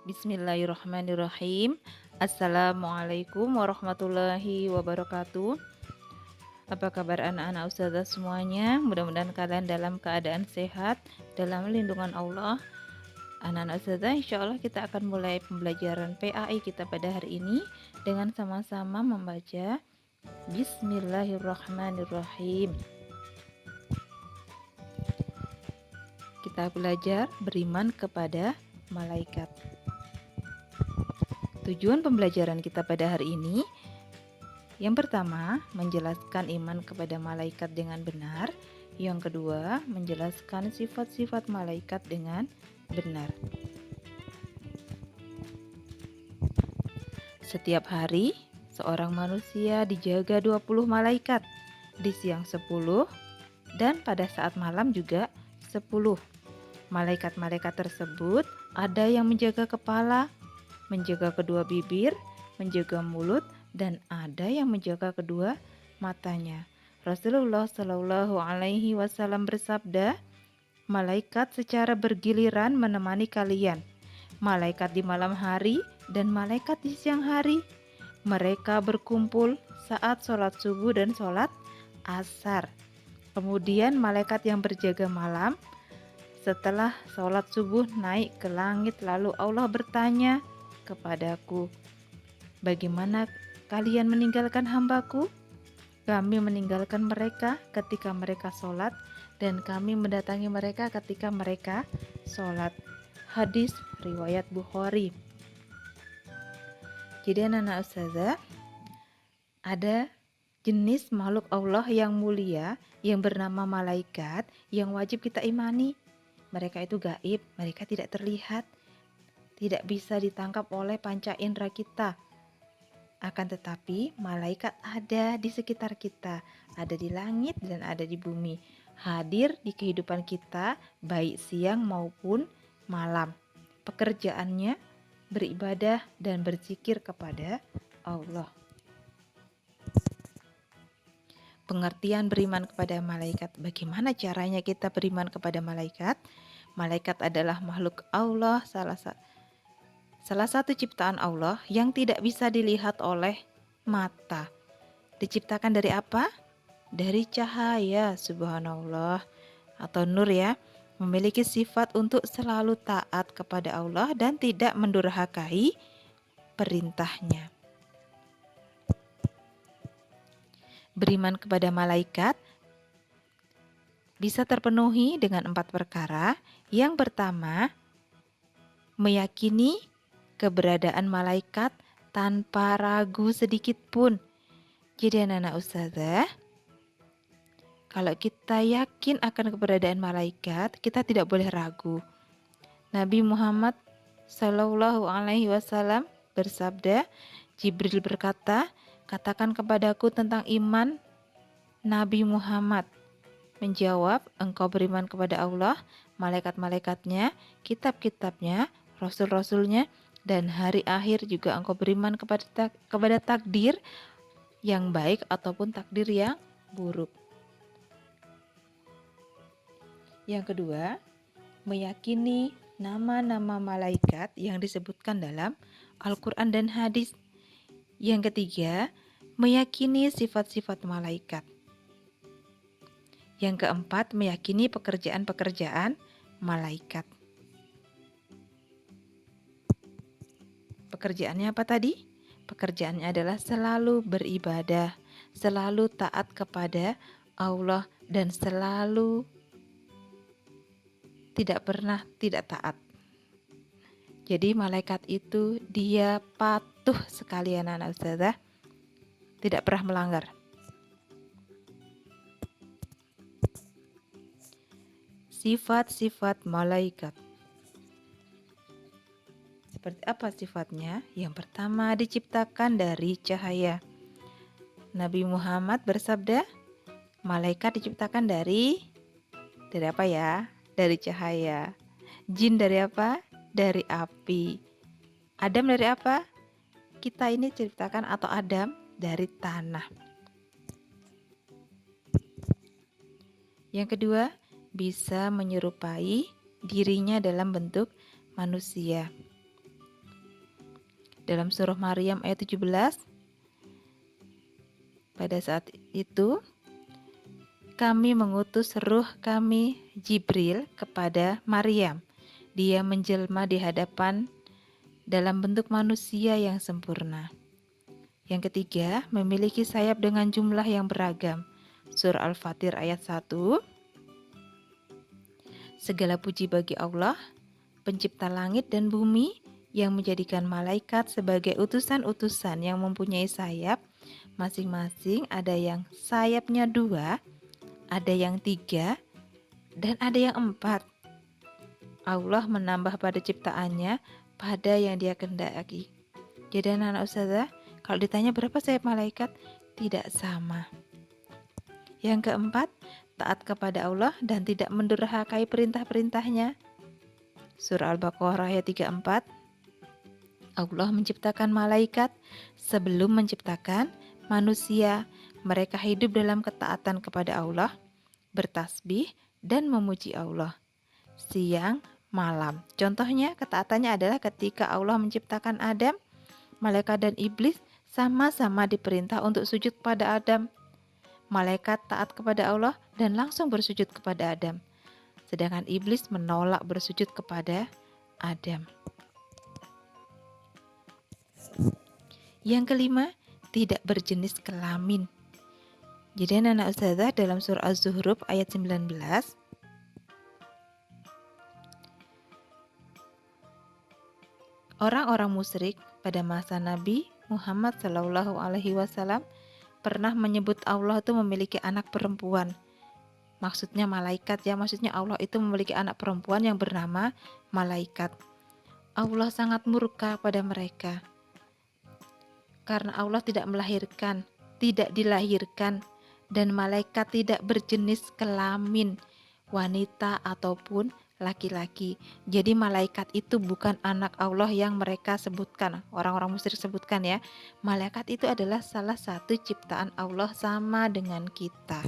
Bismillahirrahmanirrahim. Assalamualaikum warahmatullahi wabarakatuh. Apa kabar anak-anak ustazah semuanya? Mudah-mudahan kalian dalam keadaan sehat, dalam lindungan Allah. Anak-anak ustazah, insya Allah kita akan mulai pembelajaran PAI kita pada hari ini dengan sama-sama membaca Bismillahirrahmanirrahim. Kita belajar beriman kepada malaikat. Tujuan pembelajaran kita pada hari ini, yang pertama, menjelaskan iman kepada malaikat dengan benar. Yang kedua, menjelaskan sifat-sifat malaikat dengan benar. Setiap hari, seorang manusia dijaga 20 malaikat, di siang 10, dan pada saat malam juga 10. Malaikat-malaikat tersebut ada yang menjaga kepala, menjaga kedua bibir, menjaga mulut, dan ada yang menjaga kedua matanya. Rasulullah Shallallahu Alaihi Wasallam bersabda, malaikat secara bergiliran menemani kalian, malaikat di malam hari dan malaikat di siang hari. Mereka berkumpul saat sholat subuh dan sholat asar. Kemudian malaikat yang berjaga malam setelah sholat subuh naik ke langit, lalu Allah bertanya kepadaku, bagaimana kalian meninggalkan hambaku? Kami meninggalkan mereka ketika mereka sholat, dan kami mendatangi mereka ketika mereka sholat. Hadis riwayat Bukhari. Jadi anak-anak ustazah, ada jenis makhluk Allah yang mulia yang bernama malaikat yang wajib kita imani. Mereka itu gaib, mereka tidak terlihat, tidak bisa ditangkap oleh panca indera kita. Akan tetapi malaikat ada di sekitar kita, ada di langit dan ada di bumi, hadir di kehidupan kita baik siang maupun malam. Pekerjaannya beribadah dan berzikir kepada Allah. Pengertian beriman kepada malaikat. Bagaimana caranya kita beriman kepada malaikat? Malaikat adalah makhluk Allah, salah satu ciptaan Allah yang tidak bisa dilihat oleh mata. Diciptakan dari apa? Dari cahaya, subhanallah, atau nur ya. Memiliki sifat untuk selalu taat kepada Allah dan tidak mendurhakai perintahnya. Beriman kepada malaikat bisa terpenuhi dengan 4 perkara. Yang pertama, meyakini keberadaan malaikat tanpa ragu sedikit pun. Jadi anak-anak ustazah, kalau kita yakin akan keberadaan malaikat, kita tidak boleh ragu. Nabi Muhammad Shallallahu Alaihi Wasallam bersabda, Jibril berkata, katakan kepadaku tentang iman. Nabi Muhammad menjawab, engkau beriman kepada Allah, malaikat-malaikatnya, kitab-kitabnya, rasul-rasulnya, dan hari akhir, juga engkau beriman kepada takdir yang baik ataupun takdir yang buruk. Yang kedua, meyakini nama-nama malaikat yang disebutkan dalam Al-Quran dan hadis. Yang ketiga, meyakini sifat-sifat malaikat. Yang keempat, meyakini pekerjaan-pekerjaan malaikat. Pekerjaannya apa tadi? Pekerjaannya adalah selalu beribadah, selalu taat kepada Allah, dan selalu tidak pernah tidak taat. Jadi malaikat itu dia patuh sekali anak-anak ustazah, tidak pernah melanggar. Sifat-sifat malaikat. Seperti apa sifatnya? Yang pertama, diciptakan dari cahaya. Nabi Muhammad bersabda, malaikat diciptakan dari apa ya? Dari cahaya. Jin dari apa? Dari api. Adam dari apa? Kita ini diciptakan atau Adam dari tanah. Yang kedua, bisa menyerupai dirinya dalam bentuk manusia. Dalam surah Maryam ayat 17, pada saat itu kami mengutus ruh kami Jibril kepada Maryam. Dia menjelma di hadapan dalam bentuk manusia yang sempurna. Yang ketiga, memiliki sayap dengan jumlah yang beragam. Surah Al-Fatir ayat 1. Segala puji bagi Allah, pencipta langit dan bumi, yang menjadikan malaikat sebagai utusan-utusan yang mempunyai sayap. Masing-masing ada yang sayapnya 2, ada yang 3, dan ada yang 4. Allah menambah pada ciptaannya pada yang dia kehendaki. Jadi anak-anak ustazah, kalau ditanya berapa sayap malaikat, tidak sama. Yang keempat, taat kepada Allah dan tidak mendurhakai perintah-perintahnya. Surah Al-Baqarah ayat 34. Allah menciptakan malaikat sebelum menciptakan manusia. Mereka hidup dalam ketaatan kepada Allah, bertasbih dan memuji Allah siang malam. Contohnya ketaatannya adalah ketika Allah menciptakan Adam, malaikat dan iblis sama-sama diperintah untuk sujud kepada Adam. Malaikat taat kepada Allah dan langsung bersujud kepada Adam. Sedangkan iblis menolak bersujud kepada Adam. Yang kelima, tidak berjenis kelamin. Jadi anak ustazah dalam surah Az-Zuhruf ayat 19, orang-orang musyrik pada masa Nabi Muhammad SAW pernah menyebut Allah itu memiliki anak perempuan. Maksudnya malaikat ya, maksudnya Allah itu memiliki anak perempuan yang bernama malaikat. Allah sangat murka pada mereka. Karena Allah tidak melahirkan, tidak dilahirkan, dan malaikat tidak berjenis kelamin, wanita ataupun laki-laki. Jadi malaikat itu bukan anak Allah yang mereka sebutkan, orang-orang musyrik sebutkan ya. Malaikat itu adalah salah satu ciptaan Allah sama dengan kita.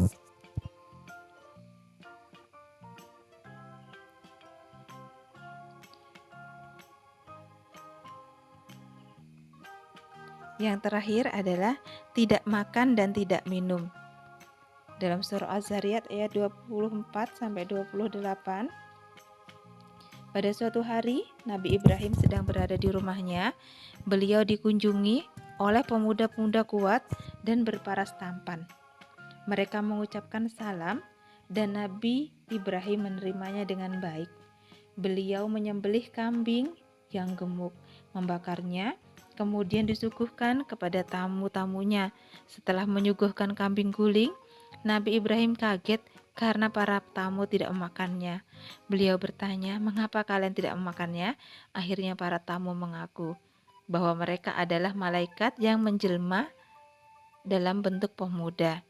Yang terakhir adalah tidak makan dan tidak minum. Dalam surah Az-Zariyat ayat 24-28, pada suatu hari, Nabi Ibrahim sedang berada di rumahnya. Beliau dikunjungi oleh pemuda-pemuda kuat dan berparas tampan. Mereka mengucapkan salam dan Nabi Ibrahim menerimanya dengan baik. Beliau menyembelih kambing yang gemuk, membakarnya, kemudian disuguhkan kepada tamu-tamunya. Setelah menyuguhkan kambing guling, Nabi Ibrahim kaget karena para tamu tidak memakannya. Beliau bertanya, "Mengapa kalian tidak memakannya?" Akhirnya para tamu mengaku bahwa mereka adalah malaikat yang menjelma dalam bentuk pemuda.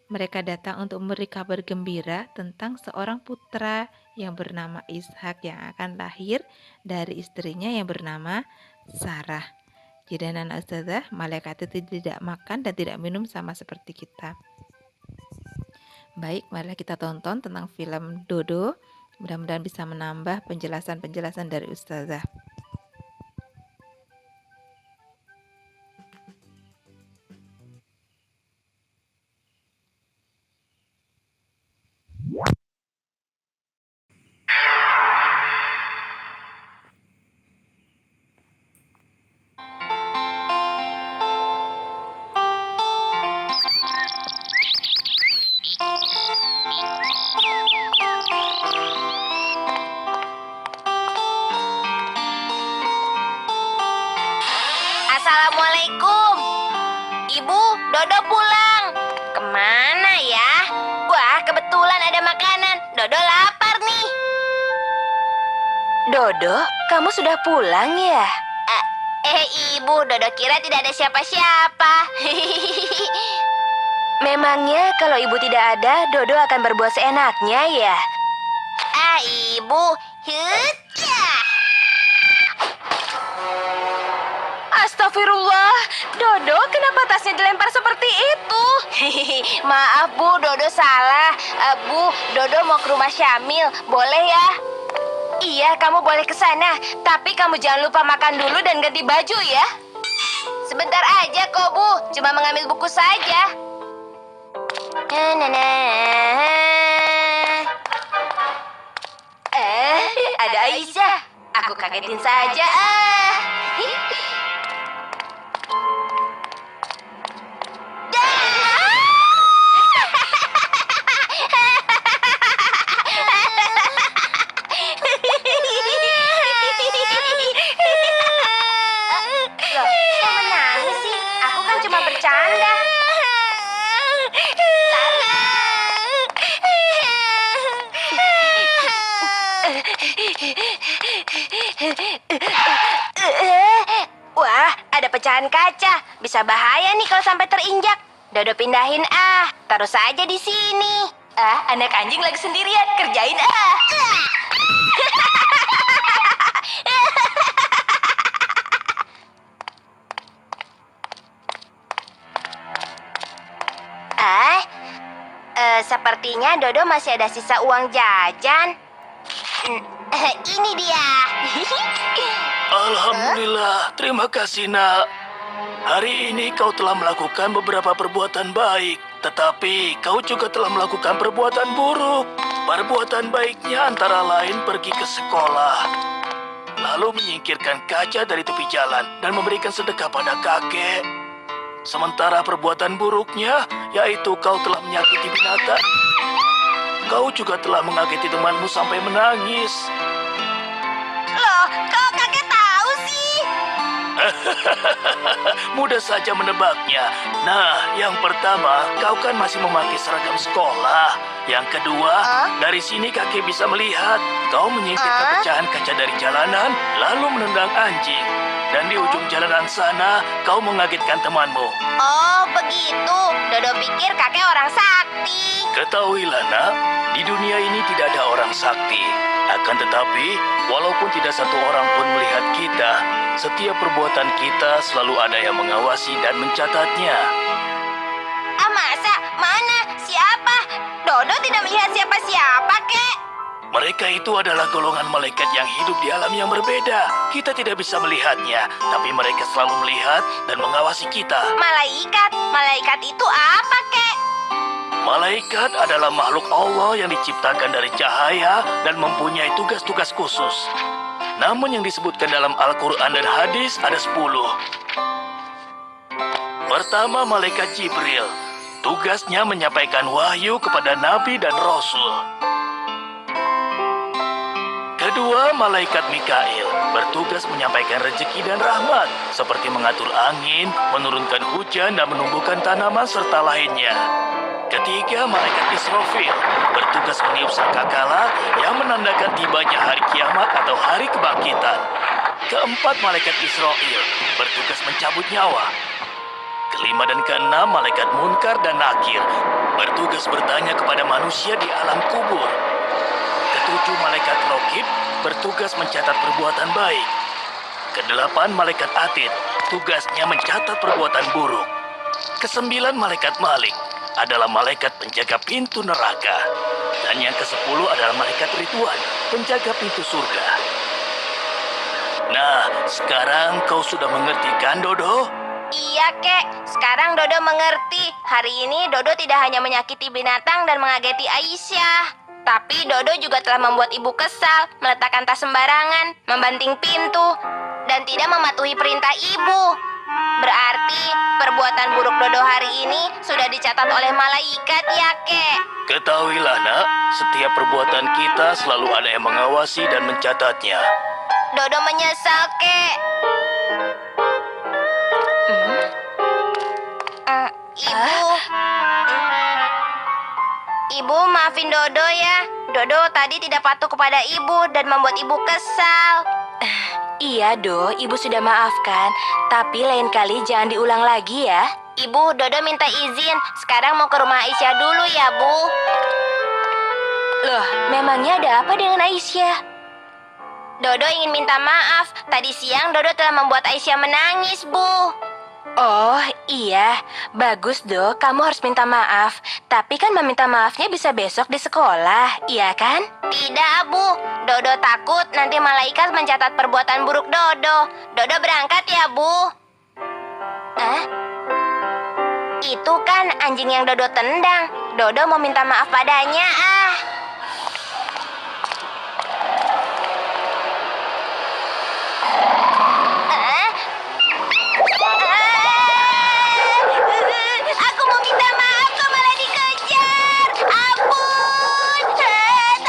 Mereka datang untuk memberi kabar gembira tentang seorang putra yang bernama Ishak yang akan lahir dari istrinya yang bernama Sarah. Jadi anak ustazah, malaikat itu tidak makan dan tidak minum sama seperti kita. Baik, marilah kita tonton tentang film Dodo. Mudah-mudahan bisa menambah penjelasan-penjelasan dari ustazah. Assalamualaikum. Ibu, Dodo pulang. Kemana ya? Wah, kebetulan ada makanan. Dodo lapar nih. Dodo, kamu sudah pulang ya? Ibu, Dodo kira tidak ada siapa-siapa. Memangnya kalau ibu tidak ada, Dodo akan berbuat seenaknya ya? Ibu, hutcah. Astagfirullah, Dodo kenapa tasnya dilempar seperti itu? Maaf Bu, Dodo salah. Bu, Dodo mau ke rumah Syamil, boleh ya? Iya, kamu boleh ke sana. Tapi kamu jangan lupa makan dulu dan ganti baju ya. Sebentar aja kok, Bu. Cuma mengambil buku saja. Ada Aisyah. Aku kagetin saja. Loh, kok menangis sih? Aku kan cuma bercanda. Wah, ada pecahan kaca. Bisa bahaya nih kalau sampai terinjak. Dodo pindahin taruh saja di sini. Anak anjing lagi sendirian, kerjain Sepertinya Dodo masih ada sisa uang jajan. Ini dia. Alhamdulillah, terima kasih nak. Hari ini kau telah melakukan beberapa perbuatan baik, tetapi kau juga telah melakukan perbuatan buruk. Perbuatan baiknya antara lain pergi ke sekolah, lalu menyingkirkan kaca dari tepi jalan dan memberikan sedekah pada kakek. Sementara perbuatan buruknya, yaitu kau telah menyakiti binatang. Kau juga telah mengageti temanmu sampai menangis. Loh, kok kakek tahu sih? Mudah saja menebaknya. Nah, yang pertama, kau kan masih memakai seragam sekolah. Yang kedua, dari sini kakek bisa melihat kau menyingkirkan pecahan kaca dari jalanan, lalu menendang anjing. Dan di ujung jalanan sana, kau mengagetkan temanmu. Oh, begitu. Dodo pikir kakek orang sakti. Ketahuilah nak, di dunia ini tidak ada orang sakti. Akan tetapi, walaupun tidak satu orang pun melihat kita, setiap perbuatan kita selalu ada yang mengawasi dan mencatatnya. Masa? Mana? Siapa? Dodo tidak melihat siapa-siapa, kek. Mereka itu adalah golongan malaikat yang hidup di alam yang berbeda. Kita tidak bisa melihatnya, tapi mereka selalu melihat dan mengawasi kita. Malaikat? Malaikat itu apa, kek? Malaikat adalah makhluk Allah yang diciptakan dari cahaya dan mempunyai tugas-tugas khusus. Namun yang disebutkan dalam Al-Quran dan hadis ada 10. Pertama, malaikat Jibril. Tugasnya menyampaikan wahyu kepada Nabi dan Rasul. Kedua, malaikat Mikail bertugas menyampaikan rezeki dan rahmat, seperti mengatur angin, menurunkan hujan, dan menumbuhkan tanaman serta lainnya. Ketiga, malaikat Israfil bertugas meniup sangkakala yang menandakan tibanya hari kiamat atau hari kebangkitan. Keempat, malaikat Israel bertugas mencabut nyawa. Kelima dan keenam, malaikat Munkar dan Nakir bertugas bertanya kepada manusia di alam kubur. Ketujuh, malaikat Rokib bertugas mencatat perbuatan baik. Kedelapan, malaikat Atid tugasnya mencatat perbuatan buruk. Kesembilan, malaikat Malik adalah malaikat penjaga pintu neraka. Dan yang ke-10 adalah malaikat Ridwan, penjaga pintu surga. Nah, sekarang kau sudah mengerti kan, Dodo? Iya, kek. Sekarang Dodo mengerti. Hari ini Dodo tidak hanya menyakiti binatang dan mengageti Aisyah. Tapi Dodo juga telah membuat ibu kesal, meletakkan tas sembarangan, membanting pintu, dan tidak mematuhi perintah ibu. Berarti perbuatan buruk Dodo hari ini sudah dicatat oleh malaikat ya, kek? Ketahuilah nak, setiap perbuatan kita selalu ada yang mengawasi dan mencatatnya. Dodo menyesal, kek. Ibu, maafin Dodo ya. Dodo tadi tidak patuh kepada ibu dan membuat ibu kesal. Iya, Do. Ibu sudah maafkan. Tapi lain kali jangan diulang lagi ya. Ibu, Dodo minta izin. Sekarang mau ke rumah Aisyah dulu ya, Bu. Loh, memangnya ada apa dengan Aisyah? Dodo ingin minta maaf. Tadi siang Dodo telah membuat Aisyah menangis, Bu. Oh iya, bagus Do, kamu harus minta maaf. Tapi kan meminta maafnya bisa besok di sekolah, iya kan? Tidak, Bu. Dodo takut nanti malaikat mencatat perbuatan buruk Dodo. Dodo berangkat ya, Bu. Eh? Itu kan anjing yang Dodo tendang. Dodo mau minta maaf padanya, ah. Eh? Aku mau minta maaf kok malah dikejar. Ampun, tolong.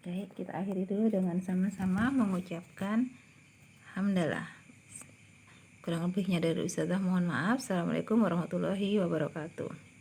Baik, kita akhiri dulu dengan sama-sama mengucapkan hamdalah. Kurang lebihnya dari Ustazah mohon maaf. Assalamualaikum warahmatullahi wabarakatuh.